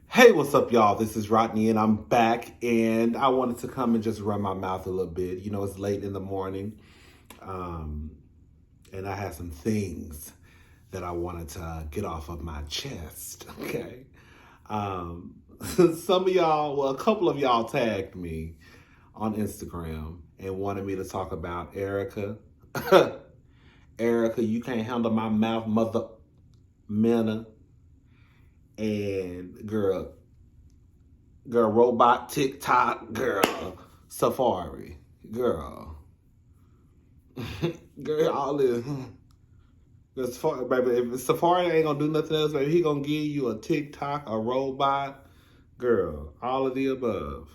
Hey, what's up, y'all? This is Rodney, and I'm back. And I wanted to come and just run my mouth a little bit. You know, it's late in the morning, um, and I had some things that I wanted to get off of my chest. Okay, um, some of y'all, well, a couple of y'all tagged me on Instagram and wanted me to talk about Erica. Erica, you can't handle my mouth, mother Mena, and girl, robot TikTok, girl, Safaree, girl, girl, all this. Safari, baby, if Safaree ain't gonna do nothing else, baby, he gonna give you a TikTok, a robot, girl, all of the above.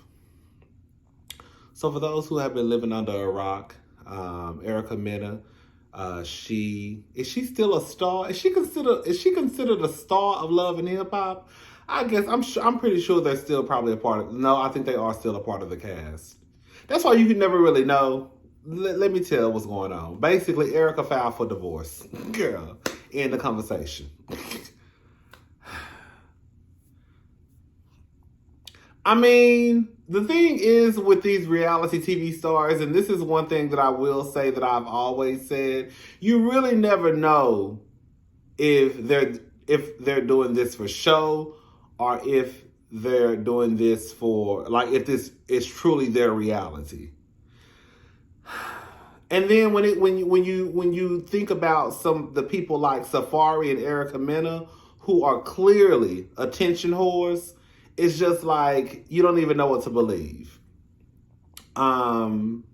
So for those who have been living under a rock, Erica Mena, is she still a star? Is she considered a star of love and hip hop? I guess I'm pretty sure they're still probably a part of. No, I think they are still a part of the cast. That's why you can never really know. Let me tell what's going on. Basically, Erica filed for divorce. Girl, end the conversation. I mean, the thing is with these reality TV stars, and this is one thing that I will say that I've always said, you really never know if they're doing this for show or if they're doing this for, like, if this is truly their reality. And then when you think about the people like Safaree and Erica Mena who are clearly attention whores, it's just like you don't even know what to believe. And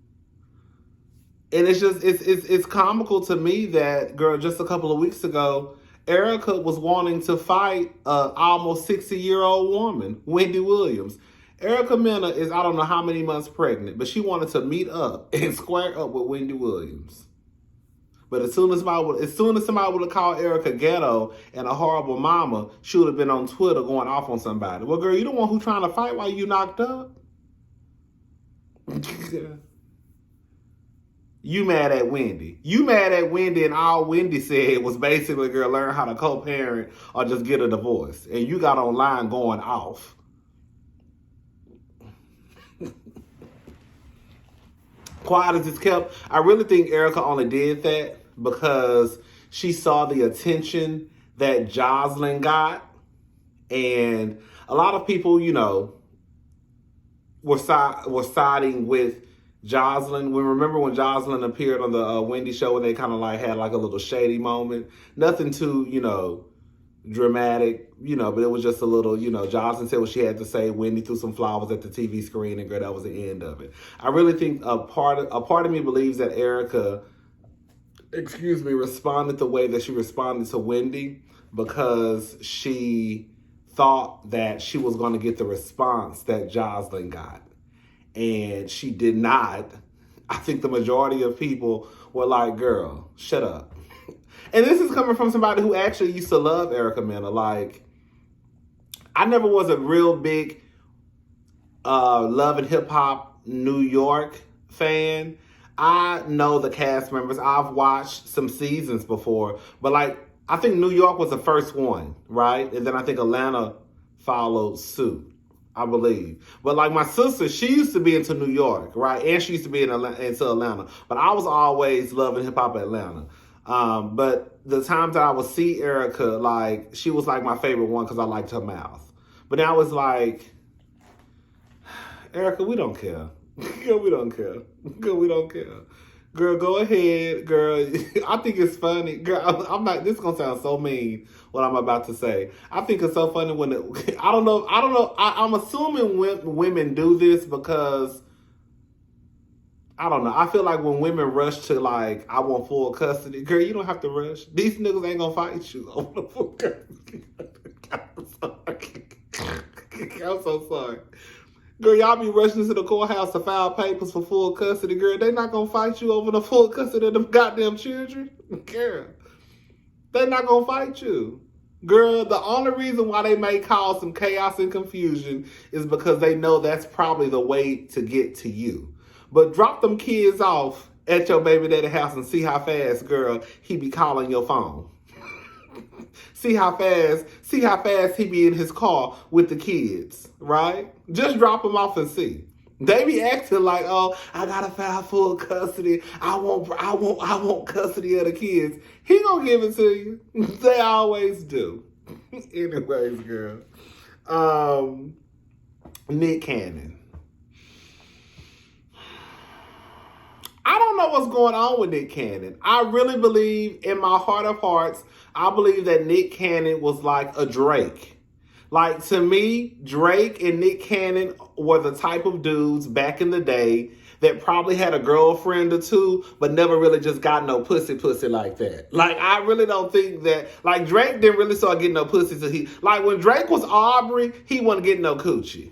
it's comical to me that, girl, just a couple of weeks ago, Erica was wanting to fight a almost 60-year-old woman, Wendy Williams. Erica Mena is, I don't know how many months pregnant, but she wanted to meet up and square up with Wendy Williams. But as soon as somebody would have called Erica ghetto and a horrible mama, she would have been on Twitter going off on somebody. Well, girl, you the one who's trying to fight while you knocked up. You mad at Wendy. You mad at Wendy, and all Wendy said was basically, girl, learn how to co-parent or just get a divorce. And you got online going off. Quiet as it's kept, I really think Erica only did that because she saw the attention that Jocelyn got. And a lot of people, you know, were siding with Jocelyn. Remember when Jocelyn appeared on the Wendy show and they kind of like had like a little shady moment? Nothing too, you know, dramatic, you know, but it was just a little, you know, Jocelyn said what she had to say. Wendy threw some flowers at the TV screen, and girl, that was the end of it. I really think a part of me believes that Erica, responded the way that she responded to Wendy because she thought that she was going to get the response that Jocelyn got, and she did not. I think the majority of people were like, girl, shut up. And this is coming from somebody who actually used to love Erica Mena. Like, I never was a real big Love and Hip Hop New York fan. I know the cast members. I've watched some seasons before. But, like, I think New York was the first one, right? And then I think Atlanta followed suit, I believe. But, like, my sister, she used to be into New York, right? And she used to be into Atlanta. But I was always loving Hip Hop Atlanta. But the times that I would see Erica, like, she was like my favorite one because I liked her mouth. But now it's like, Erica, we don't care. Girl, we don't care. Girl, we don't care. Girl, go ahead. Girl, I think it's funny. Girl, I'm not, this is going to sound so mean, what I'm about to say. I think it's so funny when I don't know. I'm assuming women do this because, I don't know. I feel like when women rush to, like, I want full custody, girl, you don't have to rush. These niggas ain't gonna fight you over the full custody. I'm so sorry. Girl, y'all be rushing to the courthouse to file papers for full custody. Girl, they not gonna fight you over the full custody of them goddamn children. Girl, they not gonna fight you. Girl, the only reason why they may cause some chaos and confusion is because they know that's probably the way to get to you. But drop them kids off at your baby daddy house and see how fast, girl, he be calling your phone. See how fast he be in his car with the kids, right? Just drop him off and see. They be acting like, oh, I gotta file full custody. I want custody of the kids. He gonna give it to you. They always do. Anyways, girl. Nick Cannon. I don't know what's going on with Nick Cannon. I really believe, in my heart of hearts, I believe that Nick Cannon was like a Drake. Like, to me, Drake and Nick Cannon were the type of dudes back in the day that probably had a girlfriend or two, but never really just got no pussy like that. Like, I really don't think that, like, Drake didn't really start getting no pussy till like, when Drake was Aubrey, he wasn't getting no coochie.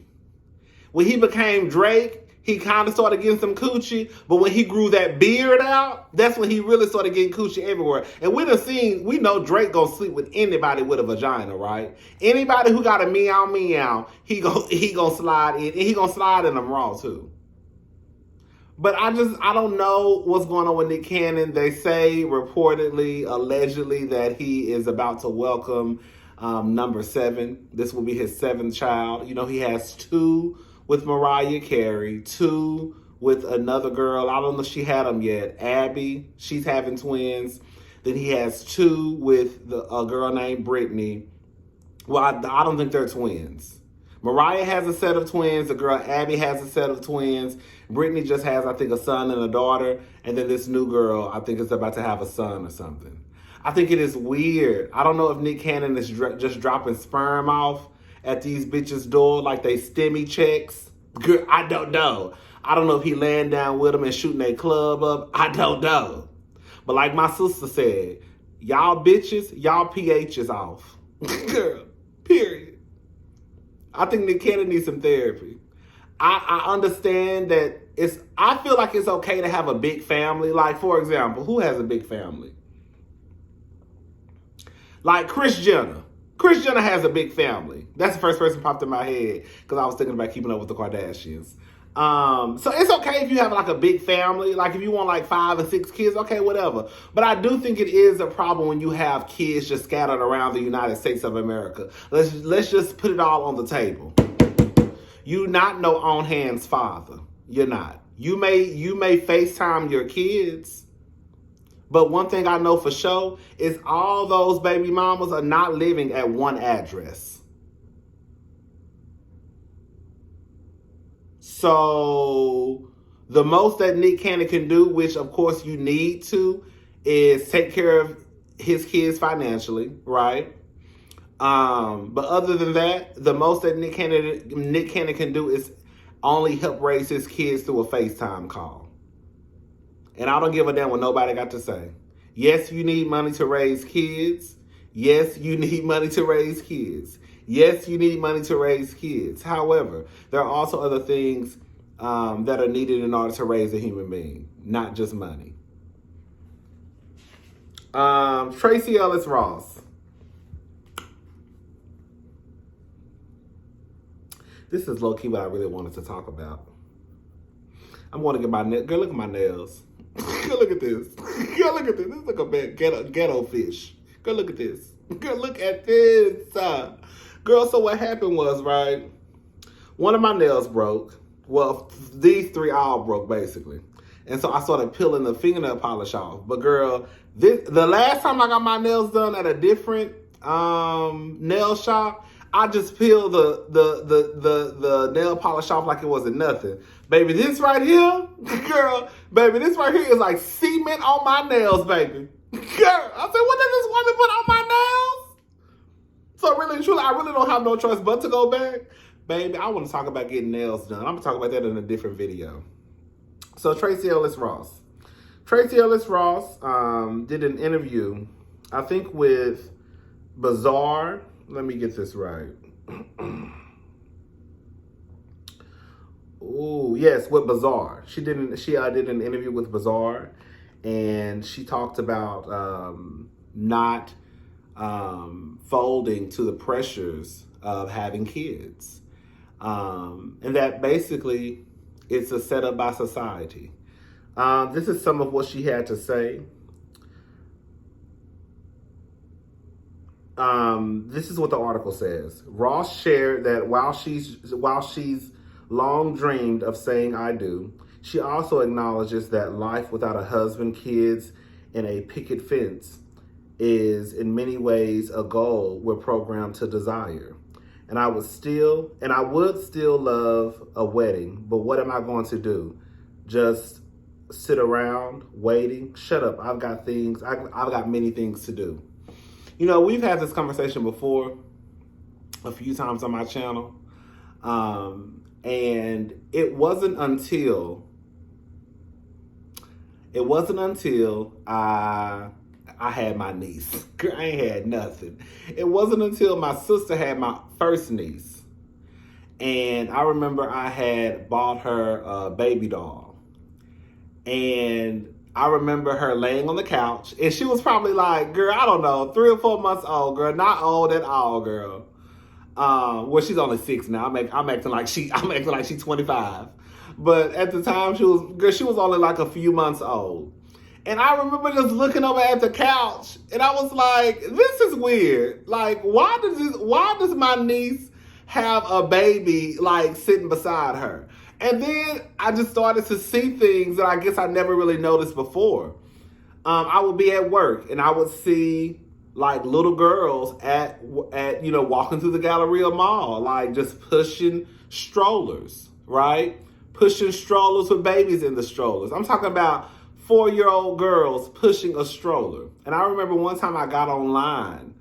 When he became Drake, he kind of started getting some coochie, but when he grew that beard out, that's when he really started getting coochie everywhere. And we know Drake gonna sleep with anybody with a vagina, right? Anybody who got a meow, he gonna slide in, and he gonna slide in them raw too. But I don't know what's going on with Nick Cannon. They say reportedly, allegedly, that he is about to welcome number 7. This will be his 7th child. You know, he has 2 with Mariah Carey, 2 with another girl. I don't know if she had them yet. Abby, she's having twins. Then he has 2 with a girl named Brittany. Well, I don't think they're twins. Mariah has a set of twins. The girl Abby has a set of twins. Brittany just has, I think, a son and a daughter. And then this new girl, I think, is about to have a son or something. I think it is weird. I don't know if Nick Cannon is just dropping sperm off at these bitches' door like they stimmy checks. I don't know. I don't know if he laying down with them and shooting their club up. I don't know. But like my sister said, y'all bitches, y'all pH is off. Girl, period. I think Nick Cannon needs some therapy. I understand that I feel like it's okay to have a big family. Like, for example, who has a big family? Like Kris Jenner. Kris Jenner has a big family. That's the first person popped in my head because I was thinking about keeping up with the Kardashians. So it's okay if you have like a big family. Like if you want like 5 or 6 kids, okay, whatever. But I do think it is a problem when you have kids just scattered around the United States of America. Let's just put it all on the table. You're not no on hands father. You're not. You may FaceTime your kids. But one thing I know for sure is all those baby mamas are not living at one address. So the most that Nick Cannon can do, which of course you need to, is take care of his kids financially, right? But other than that, the most that Nick Cannon can do is only help raise his kids through a FaceTime call. And I don't give a damn what nobody got to say. Yes, you need money to raise kids. Yes, you need money to raise kids. Yes, you need money to raise kids. However, there are also other things that are needed in order to raise a human being, not just money. Tracee Ellis Ross. This is low-key what I really wanted to talk about. I'm going to get my nails. Girl, look at my nails. Girl, look at this. Girl, look at this. This is like a bad ghetto fish. Girl, look at this. Girl, look at this. Girl, so what happened was, right, one of my nails broke. Well, these 3 all broke, basically. And so I started peeling the fingernail polish off. But girl, the last time I got my nails done at a different nail shop, I just peeled the nail polish off like it wasn't nothing. Baby, this right here, girl, baby, this right here is like cement on my nails, baby. Girl, I said, what does this woman put on my nails? So really and truly, I really don't have no choice but to go back. Baby, I want to talk about getting nails done. I'm going to talk about that in a different video. So Tracee Ellis Ross. Tracee Ellis Ross did an interview, I think with Bazaar. Let me get this right. Oh, yes, with Bazaar. She did an interview with Bazaar, and she talked about not folding to the pressures of having kids. And that basically it's a setup by society. This is some of what she had to say. this is what the article says. Ross shared that while she's long dreamed of saying I do, she also acknowledges that life without a husband, kids, and a picket fence is in many ways a goal we're programmed to desire. And I would still love a wedding, but what am I going to do? Just sit around waiting? Shut up. I've got many things to do. You know, we've had this conversation before a few times on my channel. And it wasn't until I had my niece. I ain't had nothing. It wasn't until my sister had my first niece. And I remember I had bought her a baby doll. And I remember her laying on the couch. And she was probably like, girl, I don't know, 3 or 4 months old, girl. Not old at all, girl. Well, she's only 6 now. I'm acting like she's 25. But at the time, she was only like a few months old. And I remember just looking over at the couch, and I was like, this is weird. Like, why does my niece have a baby, like, sitting beside her? And then I just started to see things that I guess I never really noticed before. I would be at work, and I would see, like, little girls at walking through the Galleria Mall, like, just pushing strollers, right? Pushing strollers with babies in the strollers. I'm talking about 4-year-old girls pushing a stroller. And I remember one time I got online.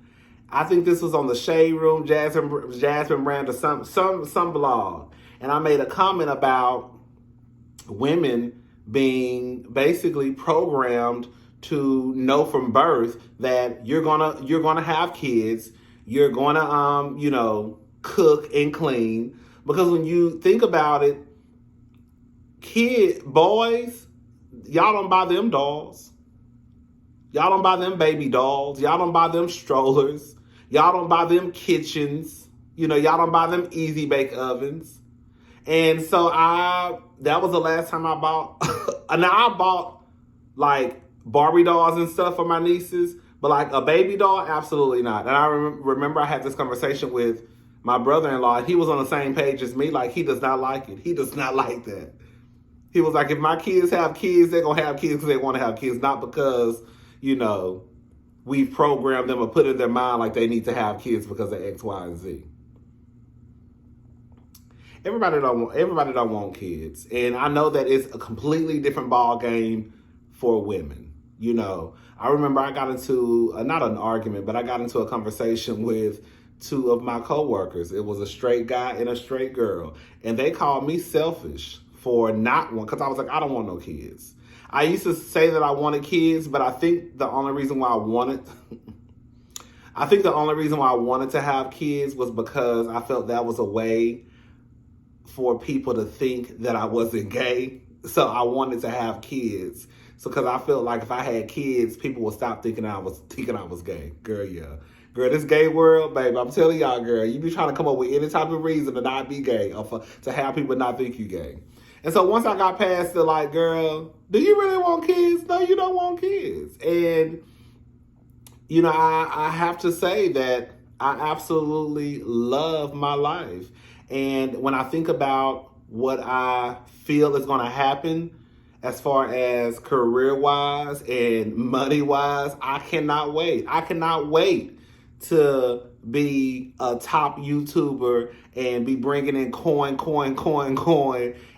I think this was on the Shade Room, Jasmine Brand, or some blog. And I made a comment about women being basically programmed to know from birth that you're gonna have kids, you're gonna cook and clean. Because when you think about it, boys, y'all don't buy them dolls. Y'all don't buy them baby dolls. Y'all don't buy them strollers. Y'all don't buy them kitchens. Y'all don't buy them easy bake ovens. And so that was the last time I bought. Now I bought like Barbie dolls and stuff for my nieces, but like a baby doll, absolutely not. And I remember I had this conversation with my brother-in-law, and he was on the same page as me. Like, he does not like it. He does not like that. He was like, if my kids have kids, they're going to have kids because they want to have kids, not because, we've programmed them or put in their mind like they need to have kids because of X, Y, and Z. Everybody don't want kids. And I know that it's a completely different ball game for women. I remember I got into, not an argument, but I got into a conversation with 2 of my coworkers. It was a straight guy and a straight girl. And they called me selfish for not one, because I was like, I don't want no kids. I used to say that I wanted kids, but I think the only reason why I wanted to have kids was because I felt that was a way for people to think that I wasn't gay. So I wanted to have kids. So because I felt like if I had kids, people would stop thinking I was gay. Girl, yeah. Girl, this gay world, baby, I'm telling y'all, girl, you be trying to come up with any type of reason to not be gay or to have people not think you gay. And so once I got past the like, girl, do you really want kids? No, you don't want kids. And, I have to say that I absolutely love my life. And when I think about what I feel is going to happen as far as career-wise and money-wise, I cannot wait. I cannot wait to be a top YouTuber and be bringing in coin.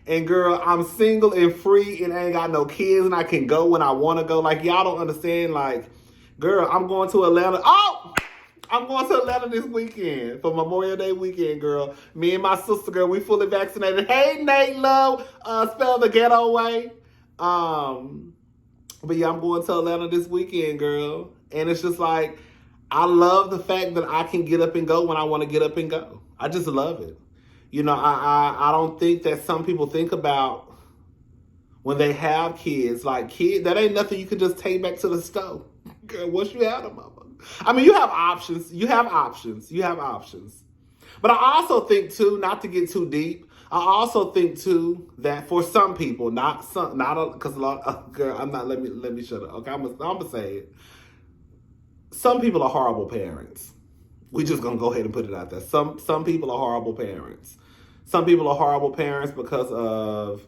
And girl, I'm single and free and ain't got no kids and I can go when I want to go. Like, y'all don't understand. Like, girl, I'm going to Atlanta. I'm going to Atlanta this weekend for Memorial Day weekend, girl. Me and my sister, girl, we fully vaccinated. Hey, Nate Love, spell the ghetto way. But yeah, I'm going to Atlanta this weekend, girl. And it's just like, I love the fact that I can get up and go when I want to get up and go. I just love it. I don't think that some people think about when they have kids, like kids, that ain't nothing you can just take back to the stove. Girl, once you have them, mama. I mean, you have options. But I also think too, not to get too deep, I also think too that for some people, because a lot, girl, I'm not. Let me shut up. Okay, I'm gonna say it. Some people are horrible parents. We just gonna go ahead and put it out there. Some people are horrible parents. Some people are horrible parents because of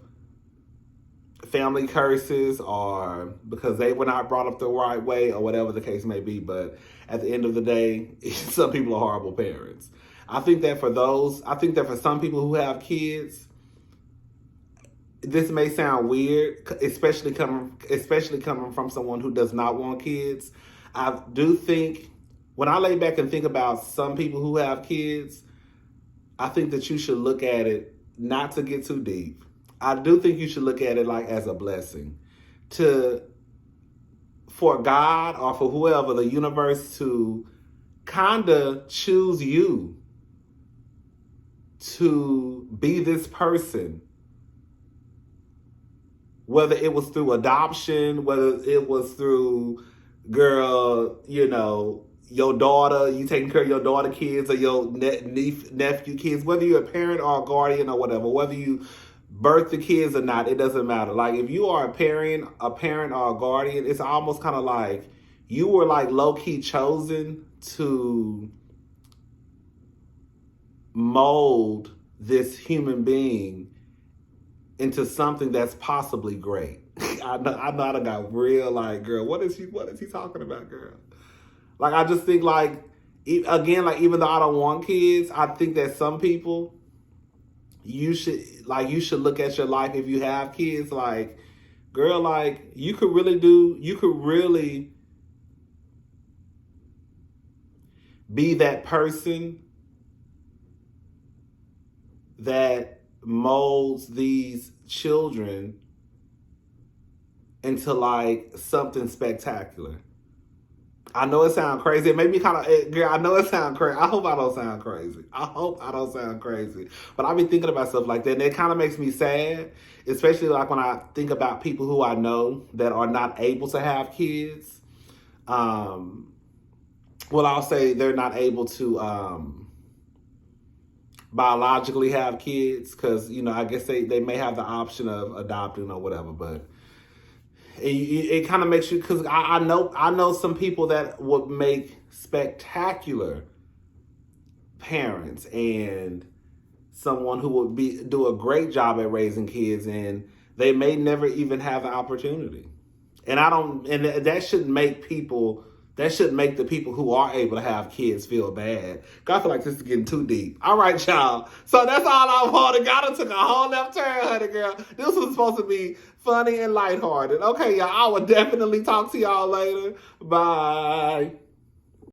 family curses or because they were not brought up the right way or whatever the case may be. But at the end of the day, some people are horrible parents. I think that for some people who have kids, this may sound weird, especially coming from someone who does not want kids. I do think, when I lay back and think about some people who have kids, I think that you should look at it, not to get too deep. I do think you should look at it like as a blessing, for God or for whoever, the universe, to kind of choose you to be this person. Whether it was through adoption, whether it was through, girl, your daughter, you taking care of your daughter kids or your nephew kids, whether you're a parent or a guardian or whatever, whether you birth the kids or not, it doesn't matter. Like, if you are a parent or a guardian, it's almost kind of like you were like low-key chosen to mold this human being into something that's possibly great. I know I got real, like, girl, what is he talking about, girl? Like, I just think, like, again, like, even though I don't want kids, I think that some people, you should look at your life if you have kids, like, girl, like, you could really be that person that molds these children into like something spectacular. I know it sounds crazy. It made me kind of, girl, I know it sounds crazy. I hope I don't sound crazy. But I be thinking about stuff like that, and it kind of makes me sad, especially like when I think about people who I know that are not able to have kids. Well, I'll say they're not able to biologically have kids, because I guess they may have the option of adopting or whatever, but it kind of makes you, because I know some people that would make spectacular parents and someone who would do a great job at raising kids, and they may never even have the opportunity. And that shouldn't make the people who are able to have kids feel bad. God, I feel like this is getting too deep. All right, y'all. So that's all I wanted. God, took a whole left turn, honey, girl. This was supposed to be funny and lighthearted. Okay, y'all. I will definitely talk to y'all later. Bye.